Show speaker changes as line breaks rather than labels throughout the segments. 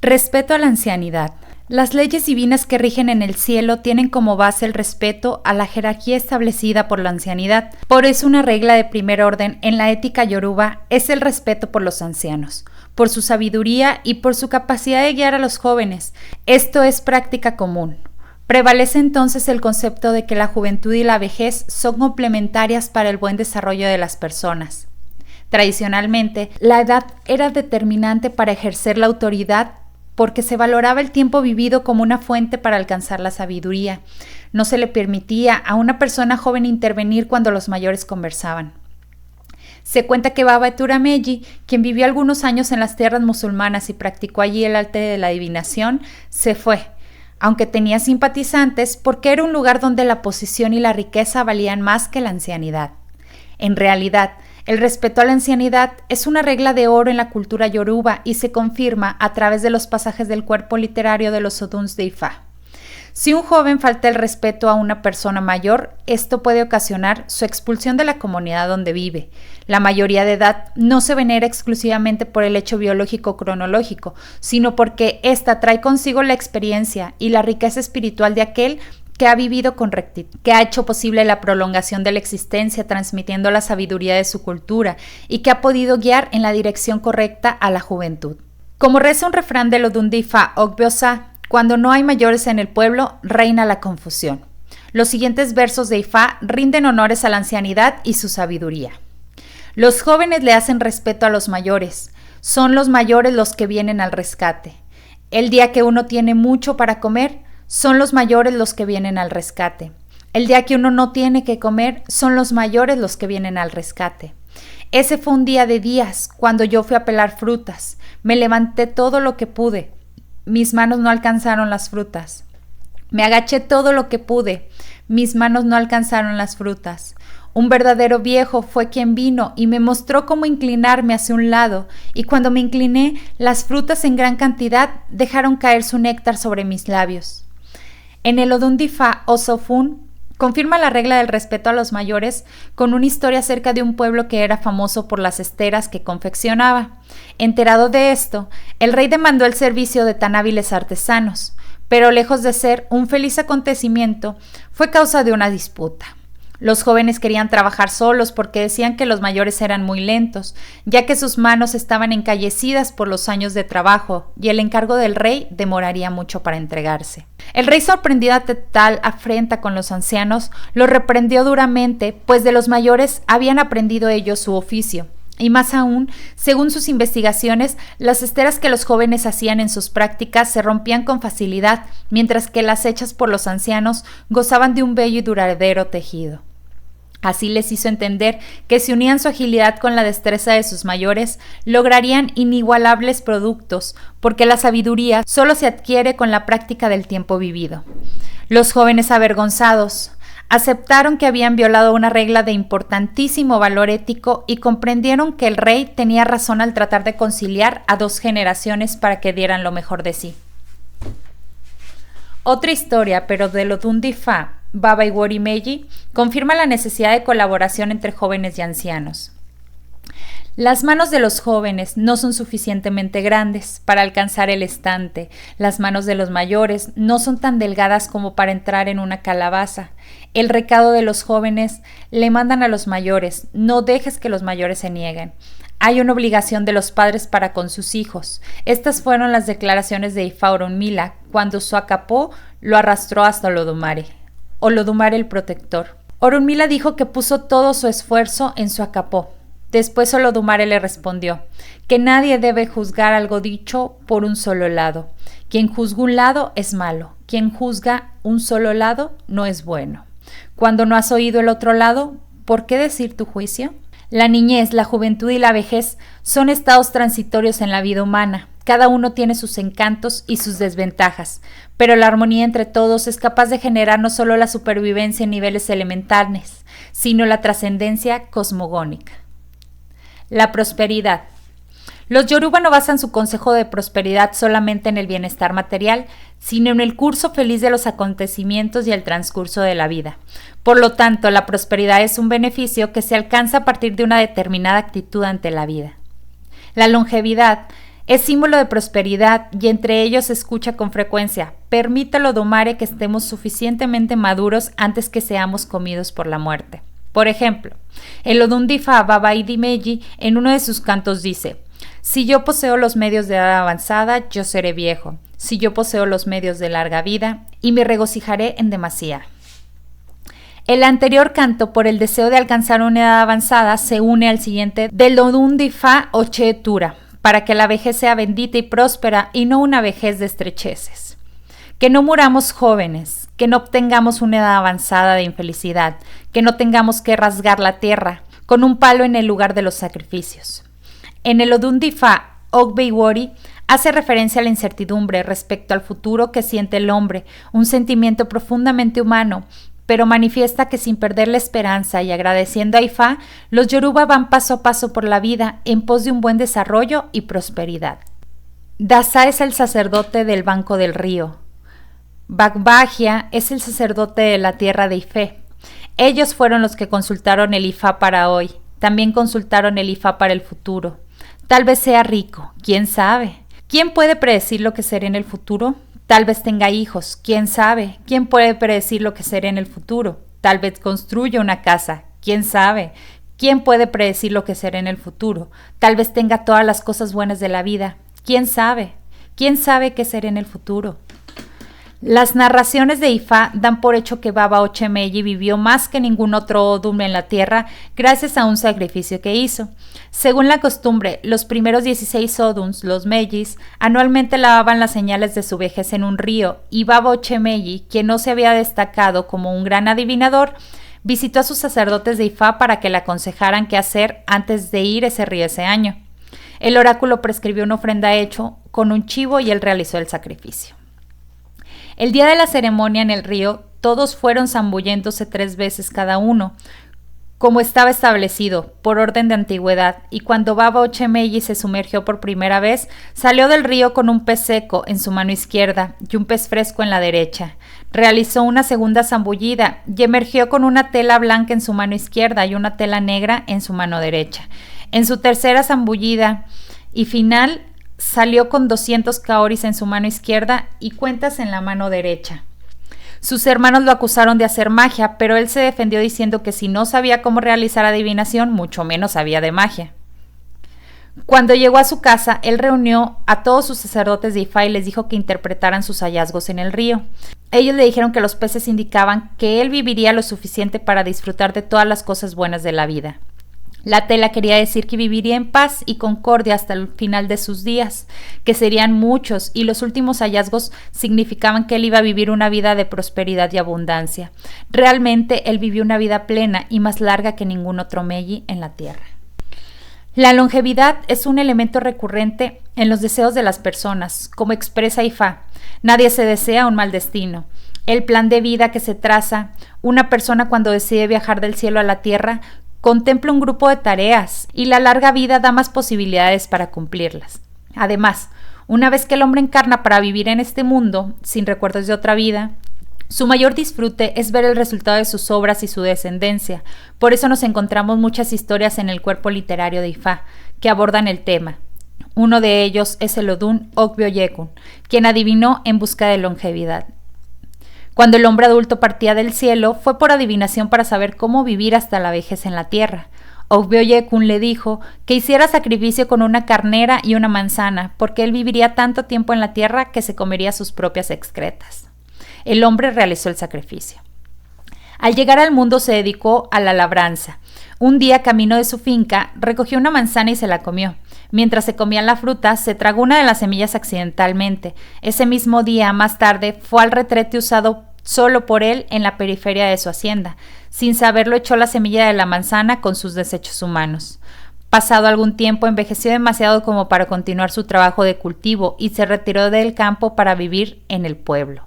Respeto a la ancianidad. Las leyes divinas que rigen en el cielo tienen como base el respeto a la jerarquía establecida por la ancianidad. Por eso una regla de primer orden en la ética yoruba es el respeto por los ancianos, por su sabiduría y por su capacidad de guiar a los jóvenes. Esto es práctica común. Prevalece entonces el concepto de que la juventud y la vejez son complementarias para el buen desarrollo de las personas. Tradicionalmente, la edad era determinante para ejercer la autoridad porque se valoraba el tiempo vivido como una fuente para alcanzar la sabiduría. No se le permitía a una persona joven intervenir cuando los mayores conversaban. Se cuenta que Baba Turameji, quien vivió algunos años en las tierras musulmanas y practicó allí el arte de la adivinación, se fue, aunque tenía simpatizantes, porque era un lugar donde la posición y la riqueza valían más que la ancianidad. En realidad, el respeto a la ancianidad es una regla de oro en la cultura yoruba y se confirma a través de los pasajes del cuerpo literario de los Oduns de Ifá. Si un joven falta el respeto a una persona mayor, esto puede ocasionar su expulsión de la comunidad donde vive. La mayoría de edad no se venera exclusivamente por el hecho biológico cronológico, sino porque ésta trae consigo la experiencia y la riqueza espiritual de aquel que ha vivido con rectitud, que ha hecho posible la prolongación de la existencia transmitiendo la sabiduría de su cultura y que ha podido guiar en la dirección correcta a la juventud. Como reza un refrán de Odun de Ifá, Ogbiosa, cuando no hay mayores en el pueblo, reina la confusión. Los siguientes versos de Ifá rinden honores a la ancianidad y su sabiduría. Los jóvenes le hacen respeto a los mayores. Son los mayores los que vienen al rescate. El día que uno tiene mucho para comer, son los mayores los que vienen al rescate. El día que uno no tiene que comer, son los mayores los que vienen al rescate. Ese fue un día de días, cuando yo fui a pelar frutas. Me levanté todo lo que pude. Mis manos no alcanzaron las frutas. Me agaché todo lo que pude. Mis manos no alcanzaron las frutas. Un verdadero viejo fue quien vino y me mostró cómo inclinarme hacia un lado, y cuando me incliné, las frutas en gran cantidad dejaron caer su néctar sobre mis labios. En el Odun de Ifá, Osofun confirma la regla del respeto a los mayores con una historia acerca de un pueblo que era famoso por las esteras que confeccionaba. Enterado de esto, el rey demandó el servicio de tan hábiles artesanos, pero lejos de ser un feliz acontecimiento, fue causa de una disputa. Los jóvenes querían trabajar solos porque decían que los mayores eran muy lentos, ya que sus manos estaban encallecidas por los años de trabajo y el encargo del rey demoraría mucho para entregarse. El rey, sorprendido ante tal afrenta con los ancianos, los reprendió duramente, pues de los mayores habían aprendido ellos su oficio. Y más aún, según sus investigaciones, las esteras que los jóvenes hacían en sus prácticas se rompían con facilidad, mientras que las hechas por los ancianos gozaban de un bello y duradero tejido. Así les hizo entender que si unían su agilidad con la destreza de sus mayores, lograrían inigualables productos, porque la sabiduría solo se adquiere con la práctica del tiempo vivido. Los jóvenes, avergonzados, aceptaron que habían violado una regla de importantísimo valor ético y comprendieron que el rey tenía razón al tratar de conciliar a dos generaciones para que dieran lo mejor de sí. Otra historia, pero de Odun de Ifá, Baba Iwori-Meji, confirma la necesidad de colaboración entre jóvenes y ancianos. Las manos de los jóvenes no son suficientemente grandes para alcanzar el estante. Las manos de los mayores no son tan delgadas como para entrar en una calabaza. El recado de los jóvenes le mandan a los mayores: no dejes que los mayores se nieguen. Hay una obligación de los padres para con sus hijos. Estas fueron las declaraciones de Ifá Orunmila cuando su acapó lo arrastró hasta Olodumare el protector. Orunmila dijo que puso todo su esfuerzo en su acapó. Después Olodumare le respondió que nadie debe juzgar algo dicho por un solo lado. Quien juzga un lado es malo. Quien juzga un solo lado no es bueno. Cuando no has oído el otro lado, ¿por qué decir tu juicio? La niñez, la juventud y la vejez son estados transitorios en la vida humana. Cada uno tiene sus encantos y sus desventajas, pero la armonía entre todos es capaz de generar no solo la supervivencia en niveles elementales, sino la trascendencia cosmogónica. La prosperidad. Los yoruba no basan su consejo de prosperidad solamente en el bienestar material, sino en el curso feliz de los acontecimientos y el transcurso de la vida. Por lo tanto, la prosperidad es un beneficio que se alcanza a partir de una determinada actitud ante la vida. La longevidad Es símbolo de prosperidad y entre ellos se escucha con frecuencia: permítelo domare que estemos suficientemente maduros antes que seamos comidos por la muerte. Por ejemplo, el Odún Difa Babaidi Meji en uno de sus cantos dice: si yo poseo los medios de edad avanzada, yo seré viejo. Si yo poseo los medios de larga vida, y me regocijaré en demasía. El anterior canto, por el deseo de alcanzar una edad avanzada, se une al siguiente del Odún Difa Oche Tura, para que la vejez sea bendita y próspera y no una vejez de estrecheces. Que no muramos jóvenes, que no obtengamos una edad avanzada de infelicidad, que no tengamos que rasgar la tierra con un palo en el lugar de los sacrificios. En el Odún Difa Ogbeiwori hace referencia a la incertidumbre respecto al futuro que siente el hombre, un sentimiento profundamente humano, pero manifiesta que sin perder la esperanza y agradeciendo a Ifá, los Yoruba van paso a paso por la vida en pos de un buen desarrollo y prosperidad. Dasa es el sacerdote del banco del río. Bagbagia es el sacerdote de la tierra de Ifé. Ellos fueron los que consultaron el Ifá para hoy. También consultaron el Ifá para el futuro. Tal vez sea rico, quién sabe. ¿Quién puede predecir lo que será en el futuro? Tal vez tenga hijos, quién sabe. ¿Quién puede predecir lo que será en el futuro? Tal vez construya una casa, quién sabe. ¿Quién puede predecir lo que será en el futuro? Tal vez tenga todas las cosas buenas de la vida, quién sabe. ¿Quién sabe qué será en el futuro? Las narraciones de Ifá dan por hecho que Baba Ochemeji vivió más que ningún otro Odum en la tierra gracias a un sacrificio que hizo. Según la costumbre, los primeros 16 Oduns, los Mejis, anualmente lavaban las señales de su vejez en un río y Baba Ochemeji, quien no se había destacado como un gran adivinador, visitó a sus sacerdotes de Ifá para que le aconsejaran qué hacer antes de ir a ese río ese año. El oráculo prescribió una ofrenda hecha con un chivo y él realizó el sacrificio. El día de la ceremonia en el río, todos fueron zambulléndose 3 veces cada uno, como estaba establecido, por orden de antigüedad, y cuando Baba Ochemeji se sumergió por primera vez, salió del río con un pez seco en su mano izquierda y un pez fresco en la derecha. Realizó una segunda zambullida y emergió con una tela blanca en su mano izquierda y una tela negra en su mano derecha. En su tercera zambullida y final, salió con 200 kaoris en su mano izquierda y cuentas en la mano derecha. Sus hermanos lo acusaron de hacer magia, pero él se defendió diciendo que si no sabía cómo realizar adivinación, mucho menos sabía de magia. Cuando llegó a su casa, él reunió a todos sus sacerdotes de Ifá y les dijo que interpretaran sus hallazgos en el río. Ellos le dijeron que los peces indicaban que él viviría lo suficiente para disfrutar de todas las cosas buenas de la vida. La tela quería decir que viviría en paz y concordia hasta el final de sus días, que serían muchos, y los últimos hallazgos significaban que él iba a vivir una vida de prosperidad y abundancia. Realmente él vivió una vida plena y más larga que ningún otro Meji en la tierra. La longevidad es un elemento recurrente en los deseos de las personas, como expresa Ifá. Nadie se desea un mal destino. El plan de vida que se traza una persona cuando decide viajar del cielo a la tierra contempla un grupo de tareas y la larga vida da más posibilidades para cumplirlas. Además, una vez que el hombre encarna para vivir en este mundo, sin recuerdos de otra vida, su mayor disfrute es ver el resultado de sus obras y su descendencia. Por eso nos encontramos muchas historias en el cuerpo literario de Ifá que abordan el tema. Uno de ellos es el Odún Ogbioyekun, quien adivinó en busca de longevidad. Cuando el hombre adulto partía del cielo, fue por adivinación para saber cómo vivir hasta la vejez en la tierra. Ogbioyekun le dijo que hiciera sacrificio con una carnera y una manzana, porque él viviría tanto tiempo en la tierra que se comería sus propias excretas. El hombre realizó el sacrificio. Al llegar al mundo se dedicó a la labranza. Un día, camino de su finca, recogió una manzana y se la comió. Mientras se comía la fruta, se tragó una de las semillas accidentalmente. Ese mismo día, más tarde, fue al retrete usado solo por él en la periferia de su hacienda. Sin saberlo, echó la semilla de la manzana con sus desechos humanos. Pasado algún tiempo, envejeció demasiado como para continuar su trabajo de cultivo y se retiró del campo para vivir en el pueblo.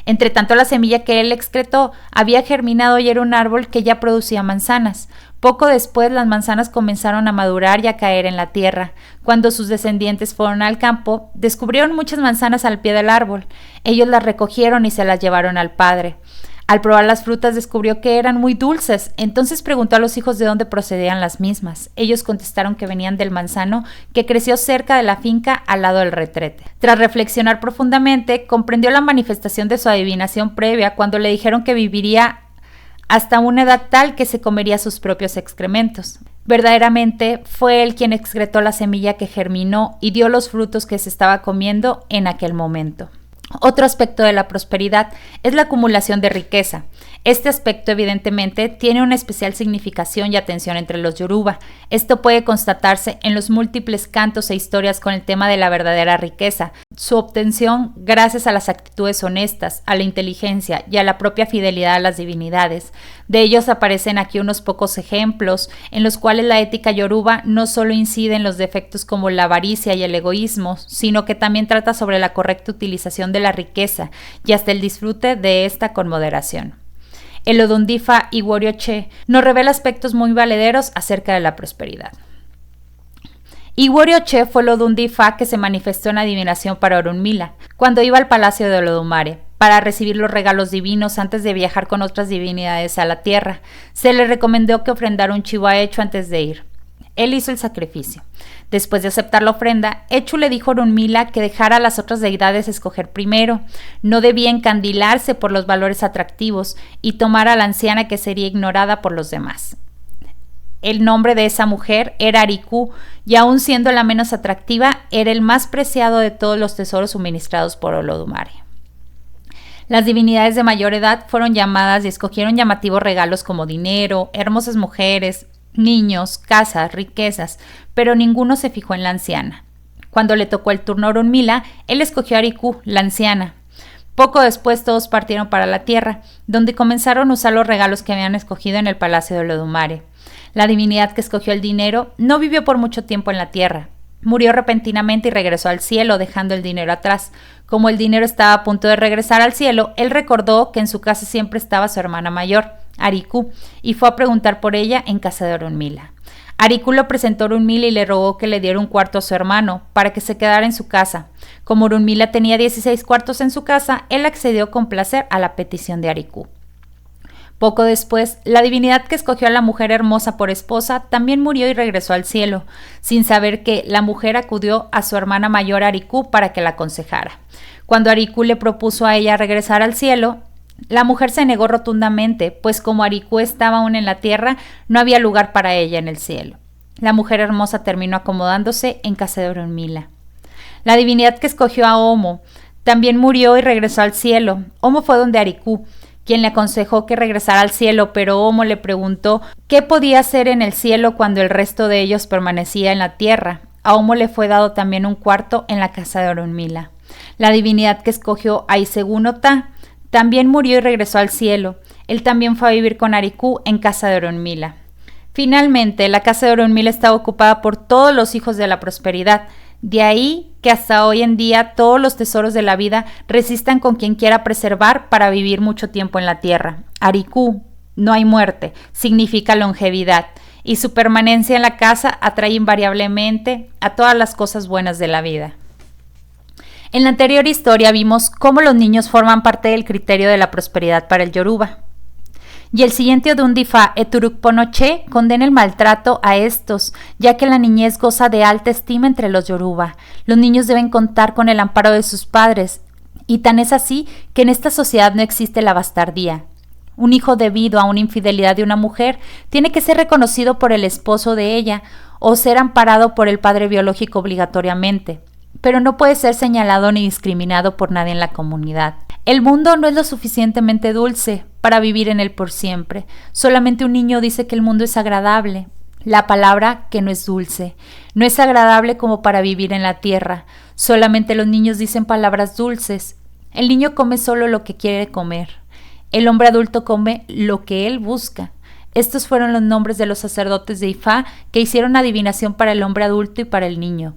Entre tanto, la semilla que él excretó había germinado y era un árbol que ya producía manzanas. Poco después, las manzanas comenzaron a madurar y a caer en la tierra. Cuando sus descendientes fueron al campo, descubrieron muchas manzanas al pie del árbol. Ellos las recogieron y se las llevaron al padre. Al probar las frutas descubrió que eran muy dulces, entonces preguntó a los hijos de dónde procedían las mismas. Ellos contestaron que venían del manzano que creció cerca de la finca al lado del retrete. Tras reflexionar profundamente, comprendió la manifestación de su adivinación previa cuando le dijeron que viviría hasta una edad tal que se comería sus propios excrementos. Verdaderamente fue él quien excretó la semilla que germinó y dio los frutos que se estaba comiendo en aquel momento. Otro aspecto de la prosperidad es la acumulación de riqueza. Este aspecto evidentemente tiene una especial significación y atención entre los yoruba. Esto puede constatarse en los múltiples cantos e historias con el tema de la verdadera riqueza, su obtención gracias a las actitudes honestas, a la inteligencia y a la propia fidelidad a las divinidades. De ellos aparecen aquí unos pocos ejemplos en los cuales la ética yoruba no solo incide en los defectos como la avaricia y el egoísmo, sino que también trata sobre la correcta utilización de la riqueza y hasta el disfrute de esta con moderación. El Odundifa Iworioche nos revela aspectos muy valederos acerca de la prosperidad. Iworioche fue el Odundifa que se manifestó en adivinación para Orunmila, cuando iba al palacio de Olodumare, para recibir los regalos divinos antes de viajar con otras divinidades a la tierra. Se le recomendó que ofrendara un chivo a Echu antes de ir. Él hizo el sacrificio. Después de aceptar la ofrenda, Echu le dijo a Orunmila que dejara a las otras deidades escoger primero. No debía encandilarse por los valores atractivos y tomar a la anciana que sería ignorada por los demás. El nombre de esa mujer era Ariku, y aun siendo la menos atractiva, era el más preciado de todos los tesoros suministrados por Olodumare. Las divinidades de mayor edad fueron llamadas y escogieron llamativos regalos como dinero, hermosas mujeres, niños, casas, riquezas, pero ninguno se fijó en la anciana. Cuando le tocó el turno a Orunmila, él escogió a Ariku, la anciana. Poco después todos partieron para la tierra, donde comenzaron a usar los regalos que habían escogido en el palacio de Olodumare. La divinidad que escogió el dinero no vivió por mucho tiempo en la tierra. Murió repentinamente y regresó al cielo, dejando el dinero atrás. Como el dinero estaba a punto de regresar al cielo, él recordó que en su casa siempre estaba su hermana mayor, Ariku, y fue a preguntar por ella en casa de Orunmila. Ariku lo presentó a Orunmila y le rogó que le diera un cuarto a su hermano para que se quedara en su casa. Como Orunmila tenía 16 cuartos en su casa, él accedió con placer a la petición de Ariku. Poco después, la divinidad que escogió a la mujer hermosa por esposa también murió y regresó al cielo, sin saber que la mujer acudió a su hermana mayor Ariku para que la aconsejara. Cuando Ariku le propuso a ella regresar al cielo, la mujer se negó rotundamente, pues como Ariku estaba aún en la tierra, no había lugar para ella en el cielo. La mujer hermosa terminó acomodándose en casa de Orunmila. La divinidad que escogió a Omo también murió y regresó al cielo. Omo fue donde Ariku, quien le aconsejó que regresara al cielo, pero Omo le preguntó qué podía hacer en el cielo cuando el resto de ellos permanecía en la tierra. A Omo le fue dado también un cuarto en la casa de Orunmila. La divinidad que escogió a Isegun-Ota también murió y regresó al cielo. Él también fue a vivir con Ariku en casa de Orunmila. Finalmente, la casa de Orunmila estaba ocupada por todos los hijos de la prosperidad. De ahí que hasta hoy en día todos los tesoros de la vida resistan con quien quiera preservar para vivir mucho tiempo en la tierra. Ariku, no hay muerte, significa longevidad, y su permanencia en la casa atrae invariablemente a todas las cosas buenas de la vida. En la anterior historia vimos cómo los niños forman parte del criterio de la prosperidad para el yoruba. Y el siguiente Odundifa, Eturukponoche, condena el maltrato a estos, ya que la niñez goza de alta estima entre los yoruba. Los niños deben contar con el amparo de sus padres, y tan es así que en esta sociedad no existe la bastardía. Un hijo debido a una infidelidad de una mujer tiene que ser reconocido por el esposo de ella o ser amparado por el padre biológico obligatoriamente, pero no puede ser señalado ni discriminado por nadie en la comunidad. El mundo no es lo suficientemente dulce para vivir en él por siempre. Solamente un niño dice que el mundo es agradable. La palabra que no es dulce. No es agradable como para vivir en la tierra. Solamente los niños dicen palabras dulces. El niño come solo lo que quiere comer. El hombre adulto come lo que él busca. Estos fueron los nombres de los sacerdotes de Ifá que hicieron adivinación para el hombre adulto y para el niño,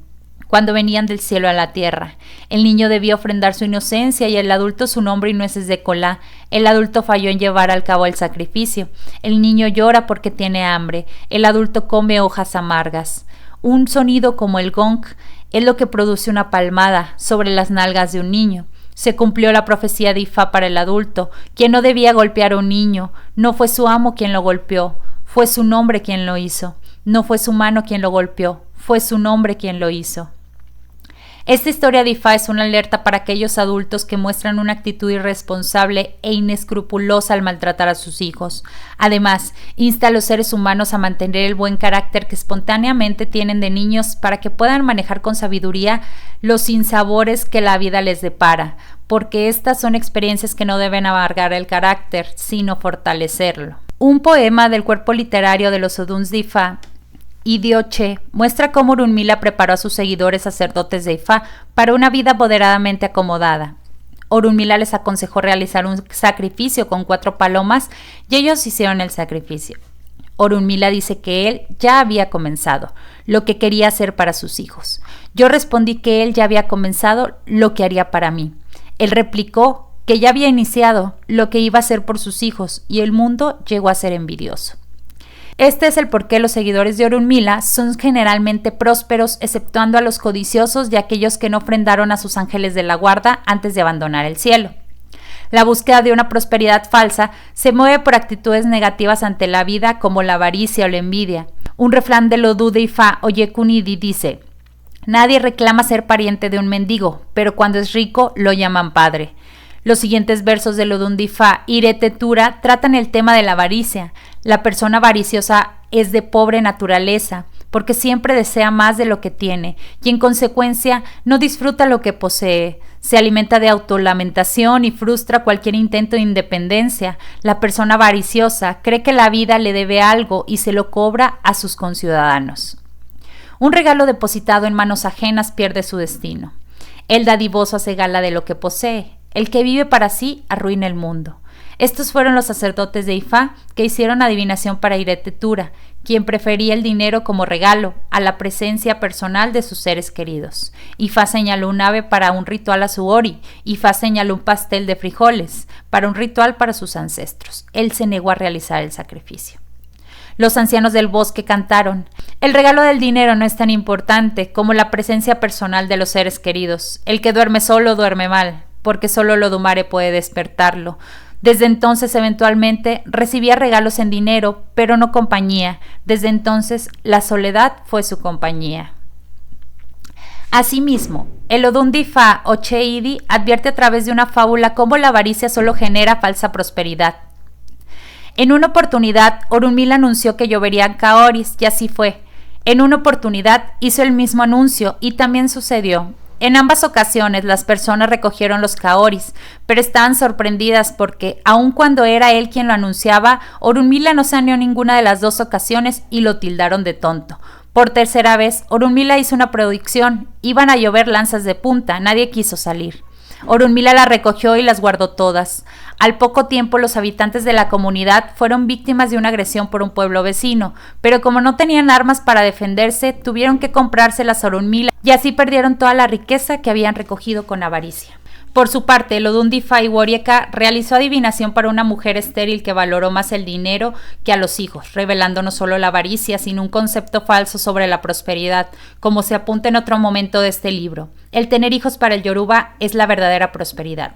cuando venían del cielo a la tierra. El niño debía ofrendar su inocencia y el adulto su nombre y nueces de colá. El adulto falló en llevar al cabo el sacrificio. El niño llora porque tiene hambre. El adulto come hojas amargas. Un sonido como el gong es lo que produce una palmada sobre las nalgas de un niño. Se cumplió la profecía de Ifá para el adulto, quien no debía golpear a un niño. No fue su amo quien lo golpeó, fue su nombre quien lo hizo. No fue su mano quien lo golpeó, fue su nombre quien lo hizo. Esta historia de Ifá es una alerta para aquellos adultos que muestran una actitud irresponsable e inescrupulosa al maltratar a sus hijos. Además, insta a los seres humanos a mantener el buen carácter que espontáneamente tienen de niños para que puedan manejar con sabiduría los sinsabores que la vida les depara, porque estas son experiencias que no deben amargar el carácter, sino fortalecerlo. Un poema del cuerpo literario de los Oduns de Ifá, Idioche, muestra cómo Orunmila preparó a sus seguidores sacerdotes de Ifá para una vida moderadamente acomodada. Orunmila les aconsejó realizar un sacrificio con 4 palomas y ellos hicieron el sacrificio. Orunmila dice que él ya había comenzado lo que quería hacer para sus hijos. Yo respondí que él ya había comenzado lo que haría para mí. Él replicó que ya había iniciado lo que iba a hacer por sus hijos y el mundo llegó a ser envidioso. Este es el por qué los seguidores de Orunmila son generalmente prósperos, exceptuando a los codiciosos y aquellos que no ofrendaron a sus ángeles de la guarda antes de abandonar el cielo. La búsqueda de una prosperidad falsa se mueve por actitudes negativas ante la vida como la avaricia o la envidia. Un refrán del Odú de Ifá, Oyekunidi, dice: nadie reclama ser pariente de un mendigo, pero cuando es rico lo llaman padre. Los siguientes versos del Odún de Ifá, Iretetura, tratan el tema de la avaricia. La persona avariciosa es de pobre naturaleza, porque siempre desea más de lo que tiene, y en consecuencia no disfruta lo que posee. Se alimenta de autolamentación y frustra cualquier intento de independencia. La persona avariciosa cree que la vida le debe algo y se lo cobra a sus conciudadanos. Un regalo depositado en manos ajenas pierde su destino. El dadivoso hace gala de lo que posee. El que vive para sí arruina el mundo. Estos fueron los sacerdotes de Ifá que hicieron adivinación para Iretetura, quien prefería el dinero como regalo a la presencia personal de sus seres queridos. Ifá señaló un ave para un ritual a su Ori. Ifá señaló un pastel de frijoles para un ritual para sus ancestros. Él se negó a realizar el sacrificio. Los ancianos del bosque cantaron: el regalo del dinero no es tan importante como la presencia personal de los seres queridos. El que duerme solo duerme mal, porque solo Lodumare puede despertarlo. Desde entonces, eventualmente, recibía regalos en dinero, pero no compañía. Desde entonces, la soledad fue su compañía. Asimismo, el Odún de Ifá, Ocheidi, advierte a través de una fábula cómo la avaricia solo genera falsa prosperidad. En una oportunidad, Orunmila anunció que lloverían kaoris, y así fue. En una oportunidad, hizo el mismo anuncio, y también sucedió. En ambas ocasiones las personas recogieron los kaoris, pero estaban sorprendidas porque, aun cuando era él quien lo anunciaba, Orunmila no saneó ninguna de las 2 ocasiones y lo tildaron de tonto. Por tercera vez, Orunmila hizo una predicción: iban a llover lanzas de punta, nadie quiso salir. Orunmila las recogió y las guardó todas. Al poco tiempo, los habitantes de la comunidad fueron víctimas de una agresión por un pueblo vecino, pero como no tenían armas para defenderse, tuvieron que comprárselas a Orunmila y así perdieron toda la riqueza que habían recogido con avaricia. Por su parte, el Odún de Ifá Iworieka realizó adivinación para una mujer estéril que valoró más el dinero que a los hijos, revelando no solo la avaricia, sino un concepto falso sobre la prosperidad, como se apunta en otro momento de este libro. El tener hijos para el Yoruba es la verdadera prosperidad.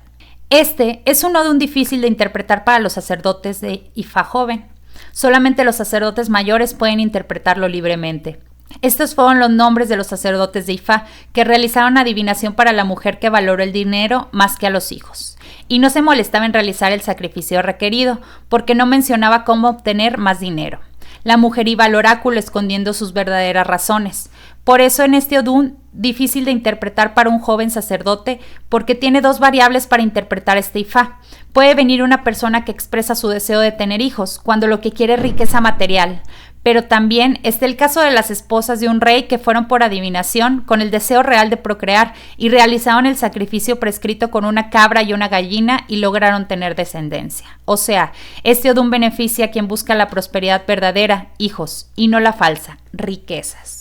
Este es un Odún difícil de interpretar para los sacerdotes de Ifá joven. Solamente los sacerdotes mayores pueden interpretarlo libremente. Estos fueron los nombres de los sacerdotes de Ifá que realizaron adivinación para la mujer que valoró el dinero más que a los hijos, y no se molestaba en realizar el sacrificio requerido, porque no mencionaba cómo obtener más dinero. La mujer iba al oráculo escondiendo sus verdaderas razones. Por eso en este Odún, difícil de interpretar para un joven sacerdote, porque tiene 2 variables para interpretar este Ifá. Puede venir una persona que expresa su deseo de tener hijos, cuando lo que quiere es riqueza material. Pero también está el caso de las esposas de un rey que fueron por adivinación con el deseo real de procrear y realizaron el sacrificio prescrito con una cabra y una gallina y lograron tener descendencia. O sea, este Odún beneficia a quien busca la prosperidad verdadera, hijos, y no la falsa, riquezas.